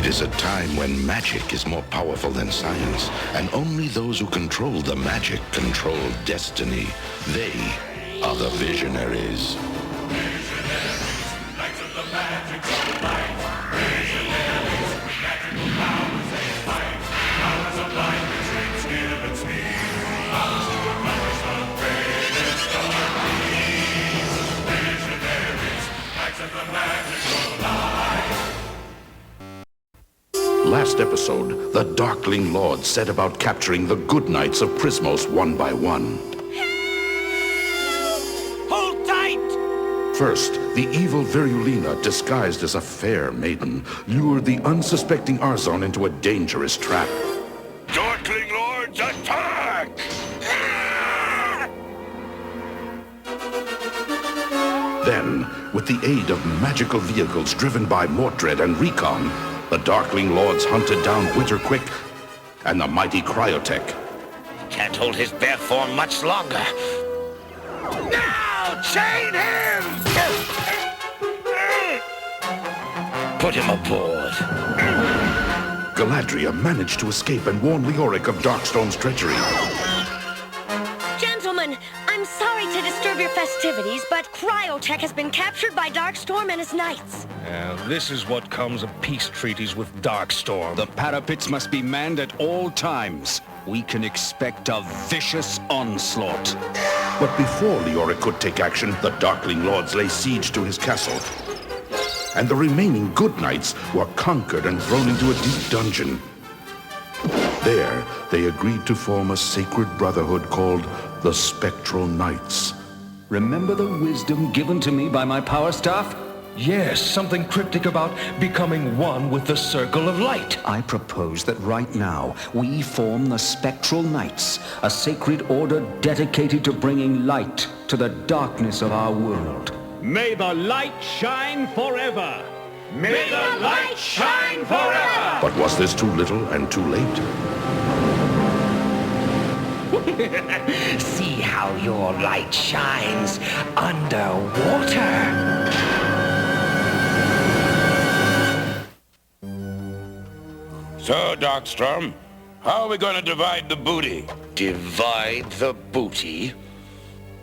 It is a time when magic is more powerful than science, and only those who control the magic control destiny. They are the Visionaries. Knights of the magical light. Visionaries, magical powers they fight. Powers of light which reach given speed. Powers to accomplish the greatest of deeds. Visionaries, knights of the magical light. Last episode, the Darkling Lord set about capturing the good knights of Prismos one by one. Hold tight! First, the evil Virulina, disguised as a fair maiden, lured the unsuspecting Arzon into a dangerous trap. Darkling Lords, attack! Then, with the aid of magical vehicles driven by Mordred and Recon, the Darkling Lords hunted down Winterquick and the mighty Cryotech. Can't hold his bare form much longer. Now, chain him! Put him aboard. Galadria managed to escape and warn Leoric of Darkstone's treachery. Gentlemen, I'm sorry to disturb your festivities, but Cryotech has been captured by Darkstorm and his knights. This is what comes of peace treaties with Darkstorm. The parapets must be manned at all times. We can expect a vicious onslaught. But before Leoric could take action, the Darkling Lords lay siege to his castle. And the remaining good knights were conquered and thrown into a deep dungeon. There, they agreed to form a sacred brotherhood called the Spectral Knights. Remember the wisdom given to me by my power staff? Yes, something cryptic about becoming one with the Circle of Light. I propose that right now we form the Spectral Knights, a sacred order dedicated to bringing light to the darkness of our world. May the light shine forever! May the light shine forever! But was this too little and too late? See how your light shines underwater. So, Darkstorm, how are we going to divide the booty? Divide the booty?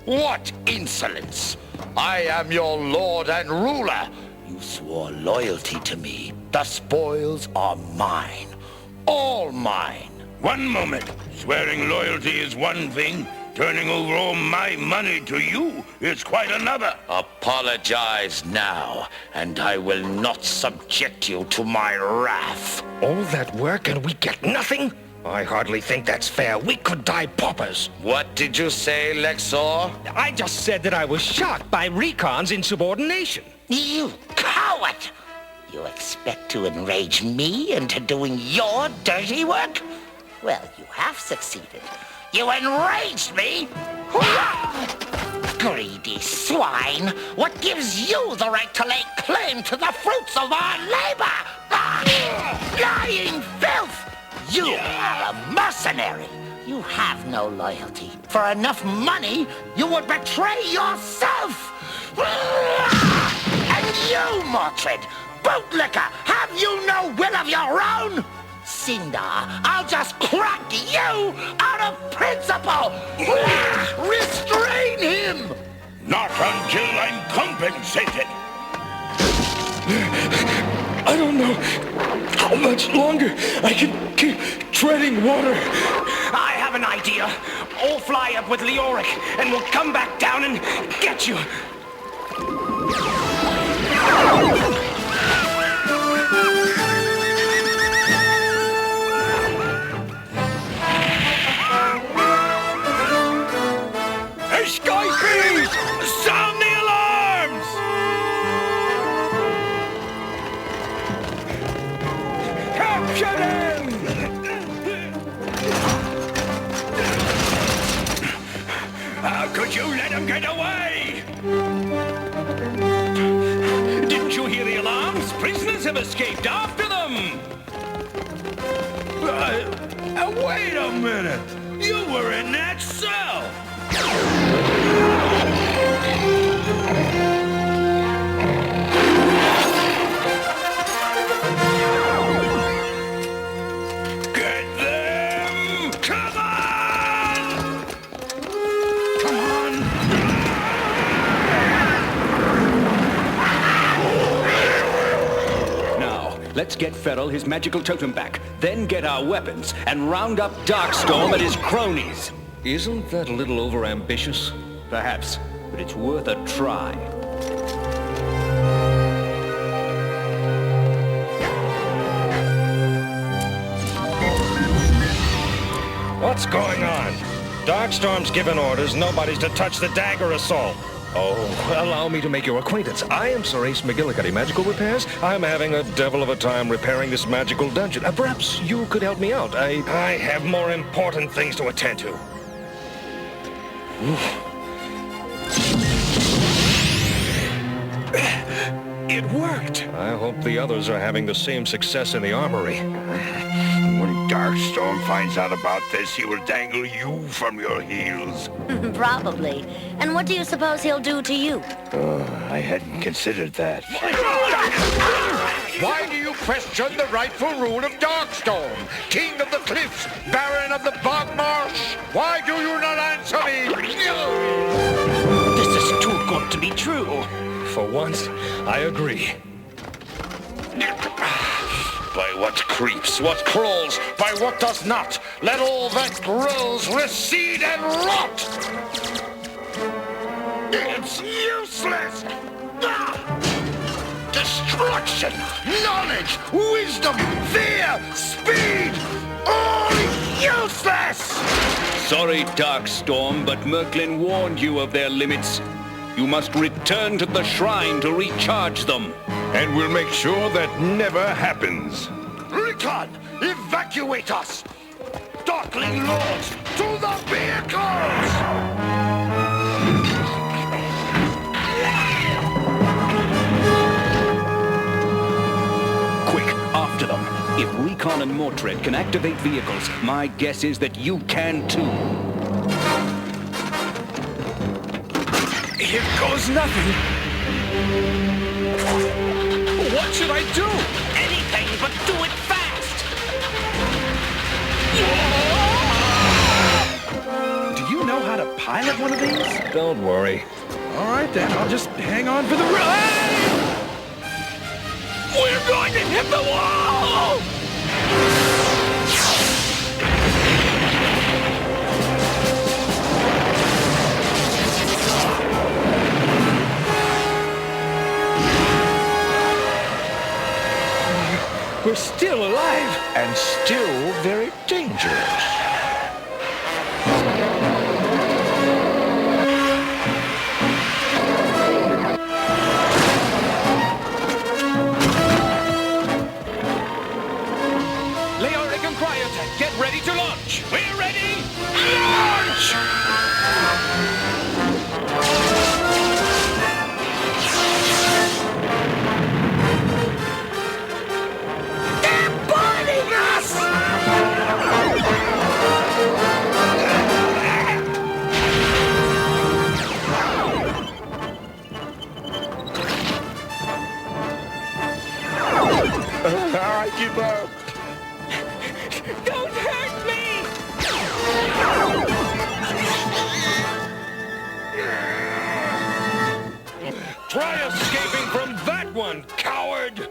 What insolence! I am your lord and ruler. You swore loyalty to me. The spoils are mine. All mine. One moment. Swearing loyalty is one thing. Turning over all my money to you is quite another. Apologize now, and I will not subject you to my wrath. All that work and we get nothing? I hardly think that's fair. We could die paupers. What did you say, Lexor? I just said that I was shocked by Recon's insubordination. You coward! You expect to enrage me into doing your dirty work? Well, you have succeeded. You enraged me! Greedy swine! What gives you the right to lay claim to the fruits of our labor? Lying filth! You are a mercenary! You have no loyalty. For enough money, you would betray yourself! And you, Mordred, bootlicker, have you no will of your own? Sindar, I'll just crack you out of principle! Restrain him! Not until I'm compensated. I don't know how much longer I can keep treading water. I have an idea. I'll fly up with Leoric, and we'll come back down and get you. Escapees! Sound the alarms! Capture them! How could you let him get away? Didn't you hear the alarms? Prisoners have escaped after them! Wait a minute! You were in that cell! Let's get Ferrell his magical totem back, then get our weapons and round up Darkstorm and his cronies. Isn't that a little overambitious? Perhaps, but it's worth a try. What's going on? Darkstorm's given orders nobody's to touch the dagger assault. Oh, allow me to make your acquaintance. I am Sir Ace McGillicuddy, Magical Repairs. I'm having a devil of a time repairing this magical dungeon. Perhaps you could help me out. I have more important things to attend to. It worked! I hope the others are having the same success in the armory. When Darkstorm finds out about this, he will dangle you from your heels. Probably. And what do you suppose he'll do to you? I hadn't considered that. Why do you question the rightful rule of Darkstorm? King of the Cliffs, Baron of the Bog Marsh? Why do you not answer me? This is too good to be true. For once, I agree. By what creeps, what crawls, by what does not, let all that grows recede and rot! It's useless! Destruction, knowledge, wisdom, fear, speed, all useless! Sorry, Darkstorm, but Merklin warned you of their limits. You must return to the shrine to recharge them. And we'll make sure that never happens. Rickon, evacuate us! Darkling Lords, to the vehicles! Quick, after them. If Recon and Mortred can activate vehicles, my guess is that you can too. Here goes nothing. What should I do? Anything, but do it fast! Do you know how to pilot one of these? Don't worry. All right, then. I'll just hang on for the ride! We're going to hit the wall! We're still alive! And still very dangerous. Leoric and Cryotech, get ready to launch! We're ready! Launch! I give up. Don't hurt me! Try escaping from that one, coward!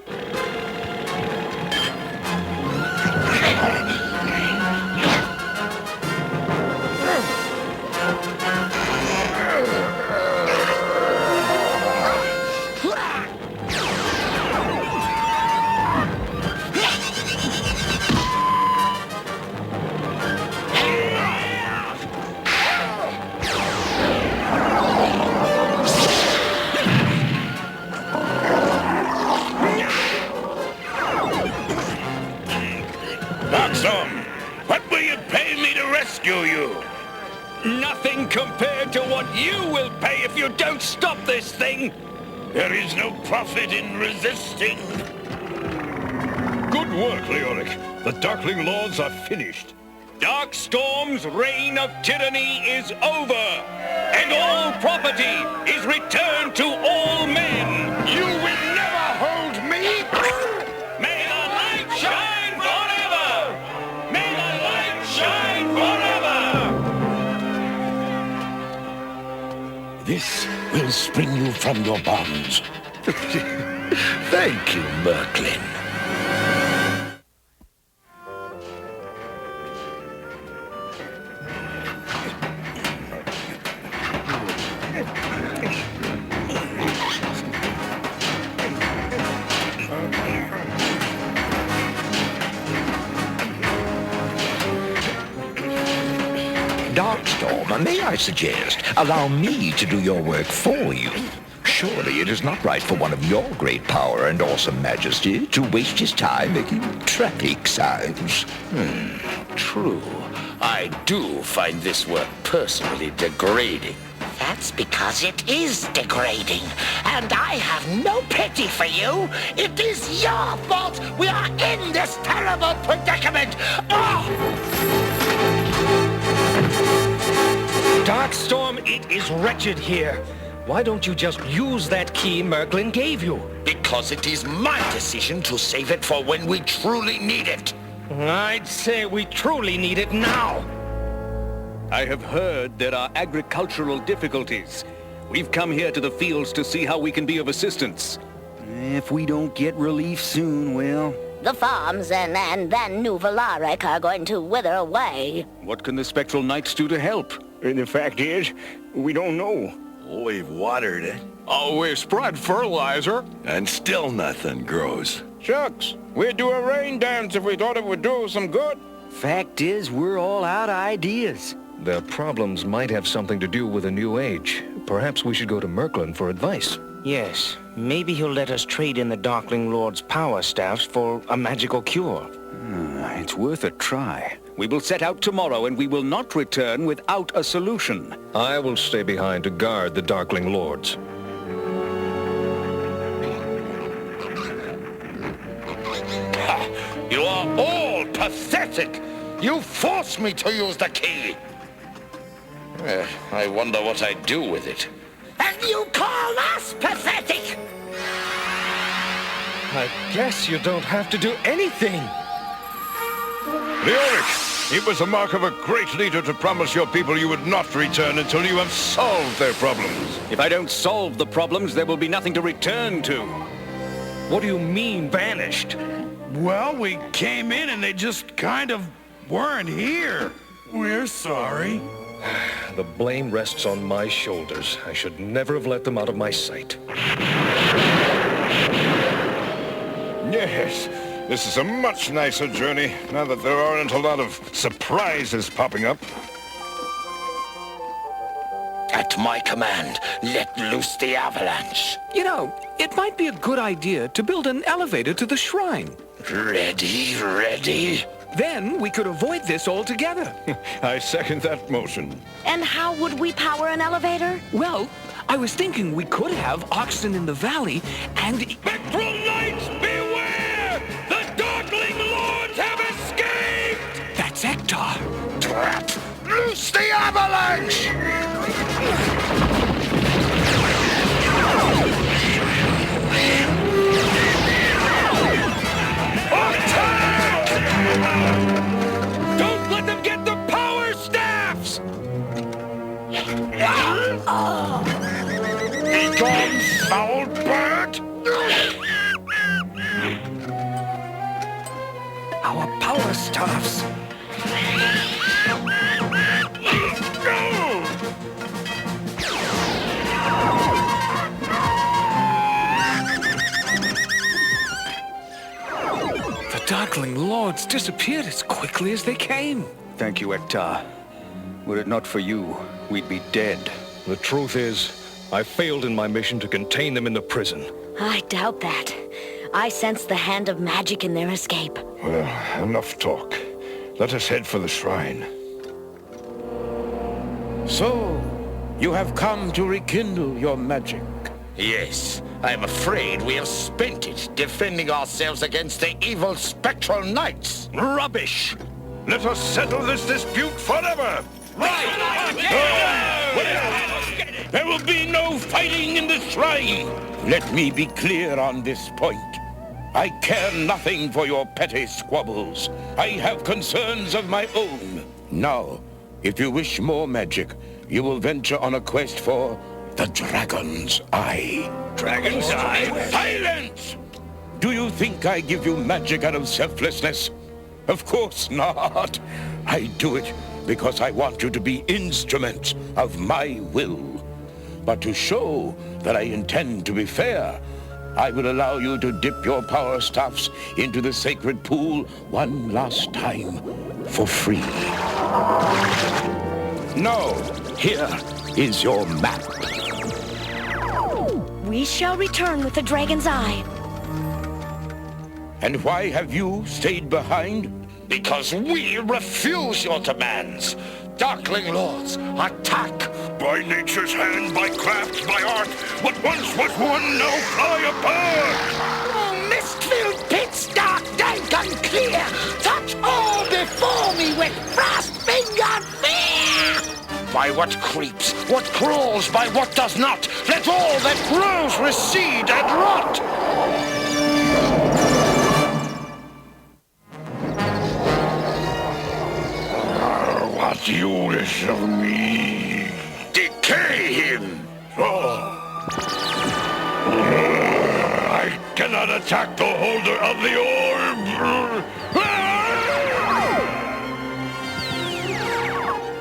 Darkstorm, what will you pay me to rescue you? Nothing compared to what you will pay if you don't stop this thing! There is no profit in resisting. Good work, Leoric. The Darkling Lords are finished. Darkstorm's reign of tyranny is over, and all property is returned to all men. You will never hold me! May the light shine forever! May the light shine forever! This will spring you from your bonds. Thank you, Merklin. Darkstorm, may I suggest, allow me to do your work for you? Surely it is not right for one of your great power and awesome majesty to waste his time making traffic signs. True. I do find this work personally degrading. That's because it is degrading, and I have no pity for you. It is your fault we are in this terrible predicament. Darkstorm, it is wretched here. Why don't you just use that key Merklin gave you? Because it is my decision to save it for when we truly need it. I'd say we truly need it now. I have heard there are agricultural difficulties. We've come here to the fields to see how we can be of assistance. If we don't get relief soon, well... The farms and then New Valaric are going to wither away. What can the Spectral Knights do to help? The fact is, we don't know. We've watered it. Oh, we've spread fertilizer. And still nothing grows. Shucks, we'd do a rain dance if we thought it would do us some good. Fact is, we're all out of ideas. Their problems might have something to do with a new age. Perhaps we should go to Merklin for advice. Yes, maybe he'll let us trade in the Darkling Lord's power staffs for a magical cure. It's worth a try. We will set out tomorrow, and we will not return without a solution. I will stay behind to guard the Darkling Lords. You are all pathetic. You forced me to use the key. I wonder what I'd do with it. And you call us pathetic? I guess you don't have to do anything. Leoric, it was a mark of a great leader to promise your people you would not return until you have solved their problems. If I don't solve the problems, there will be nothing to return to. What do you mean, vanished? Well, we came in and they just kind of weren't here. We're sorry. The blame rests on my shoulders. I should never have let them out of my sight. Yes, this is a much nicer journey, now that there aren't a lot of surprises popping up. At my command, let loose the avalanche. You know, it might be a good idea to build an elevator to the shrine. Ready? Then we could avoid this altogether. I second that motion. And how would we power an elevator? Well, I was thinking we could have oxen in the valley and... Spectral Knights, beware! The Darkling Lords have escaped! That's Ektar. Trap! Loose the avalanche! Don't let them get the power staffs! Be gone, foul bird! Our power staffs. The Darkling Lords disappeared as quickly as they came. Thank you, Ektar. Were it not for you, we'd be dead. The truth is, I failed in my mission to contain them in the prison. I doubt that. I sense the hand of magic in their escape. Well, enough talk. Let us head for the shrine. So, you have come to rekindle your magic. Yes, I am afraid we have spent it defending ourselves against the evil Spectral Knights. Rubbish! Let us settle this dispute forever! There will be no fighting in the shrine. Let me be clear on this point. I care nothing for your petty squabbles. I have concerns of my own. Now, if you wish more magic, you will venture on a quest for the Dragon's Eye. Dragon's Eye? Silence! Do you think I give you magic out of selflessness? Of course not. I do it because I want you to be instruments of my will. But to show that I intend to be fair, I will allow you to dip your power staffs into the sacred pool one last time for free. No. Here is your map. We shall return with the Dragon's Eye. And why have you stayed behind? Because we refuse your demands. Darkling Lords, attack! By nature's hand, by craft, by art, what once was one now fly apart! Oh, mist-filled pits, dark, dank, unclear, touch all before me with frost-fingered fear! By what creeps, what crawls, by what does not, let all that grows recede and rot! What you wish of me? Decay him! I cannot attack the holder of the orb!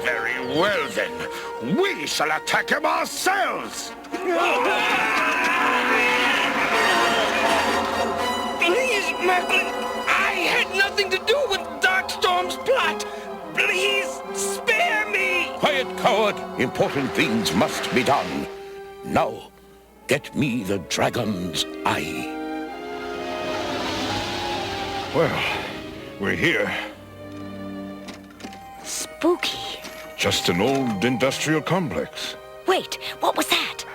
Very well then, we shall attack him ourselves! Please, Merklin, I had nothing to do with Darkstorm's plot. Please, spare me! Quiet, coward! Important things must be done. Now, get me the Dragon's Eye. Well, we're here. Spooky. Just an old industrial complex. Wait, what was that?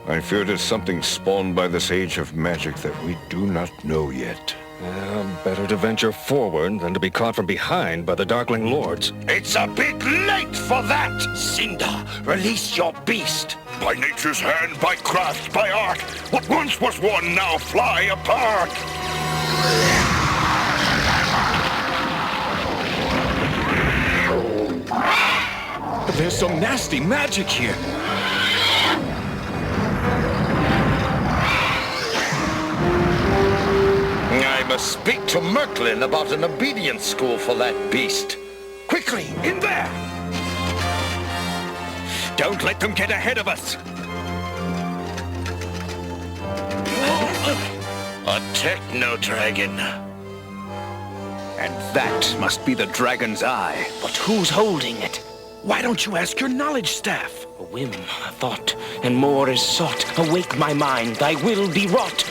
I fear it is something spawned by this age of magic that we do not know yet. Better to venture forward than to be caught from behind by the Darkling Lords. It's a bit late for that! Cinder, release your beast! By nature's hand, by craft, by art, what once was one now fly apart! There's some nasty magic here. I must speak to Merklin about an obedience school for that beast. Quickly, in there! Don't let them get ahead of us! A techno-dragon. And that must be the Dragon's Eye. But who's holding it? Why don't you ask your knowledge staff? A whim, a thought, and more is sought. Awake my mind, thy will be wrought.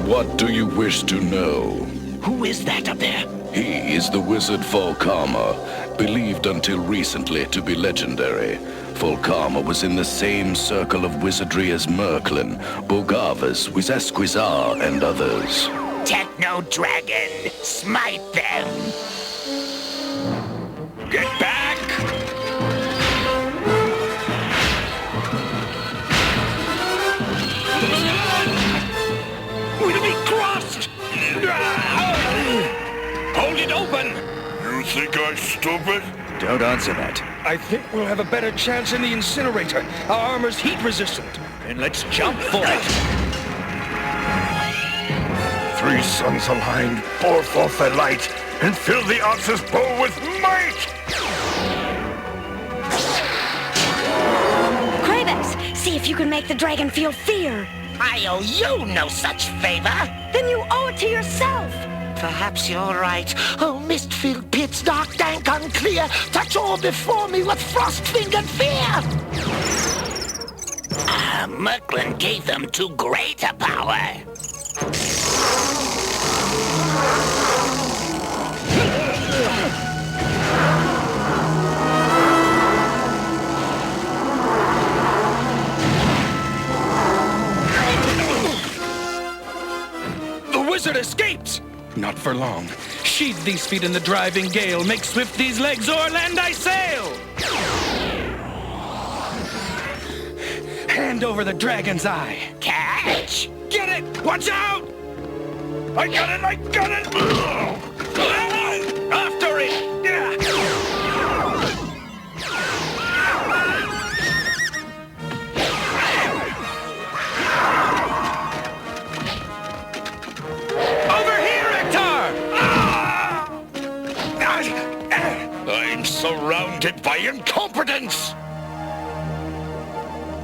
What do you wish to know? Who is that up there? He is the wizard Volkama, believed until recently to be legendary. Volkama was in the same circle of wizardry as Merklin, Bogavus, Wizesquizar, and others. Techno-dragon, smite them! Get back! We'll be crossed! Hold it open! You think I'm stupid? Don't answer that. I think we'll have a better chance in the incinerator. Our armor's heat resistant. Then let's jump for it! Three suns aligned, pour forth their light, and fill the ox's bow with might! Krabex, see if you can make the dragon feel fear. I owe you no such favor. Then you owe it to yourself. Perhaps you're right. Oh, mist-filled pits, dark, dank, unclear, touch all before me with frost-fingered fear. Merklin gave them too great a power. The wizard escapes! Not for long. Sheathe these feet in the driving gale. Make swift these legs, o'er land I sail! Hand over the Dragon's Eye. Catch! Get it! Watch out! I got it! I got it! After it! Over here, Ektar! I'm surrounded by incompetence!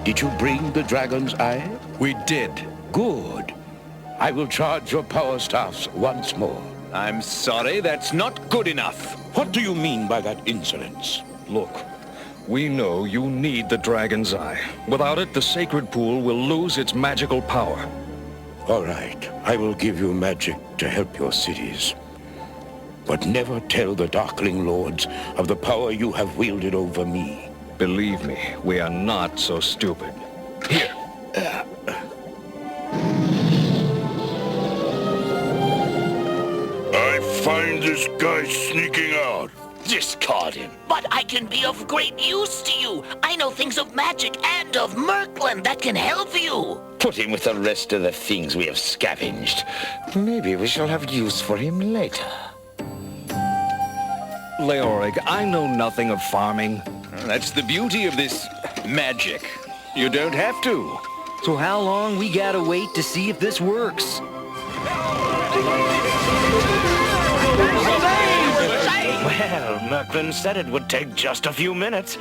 Did you bring the Dragon's Eye? We did. Good. I will charge your power staffs once more. I'm sorry, that's not good enough. What do you mean by that insolence? Look, we know you need the Dragon's Eye. Without it, the sacred pool will lose its magical power. All right, I will give you magic to help your cities. But never tell the Darkling Lords of the power you have wielded over me. Believe me, we are not so stupid. Here. I find this guy sneaking out. Discard him. But I can be of great use to you. I know things of magic and of Merklyn that can help you. Put him with the rest of the things we have scavenged. Maybe we shall have use for him later. Leoric, I know nothing of farming. That's the beauty of this magic. You don't have to. So how long we gotta wait to see if this works? Well, Merklyn said it would take just a few minutes.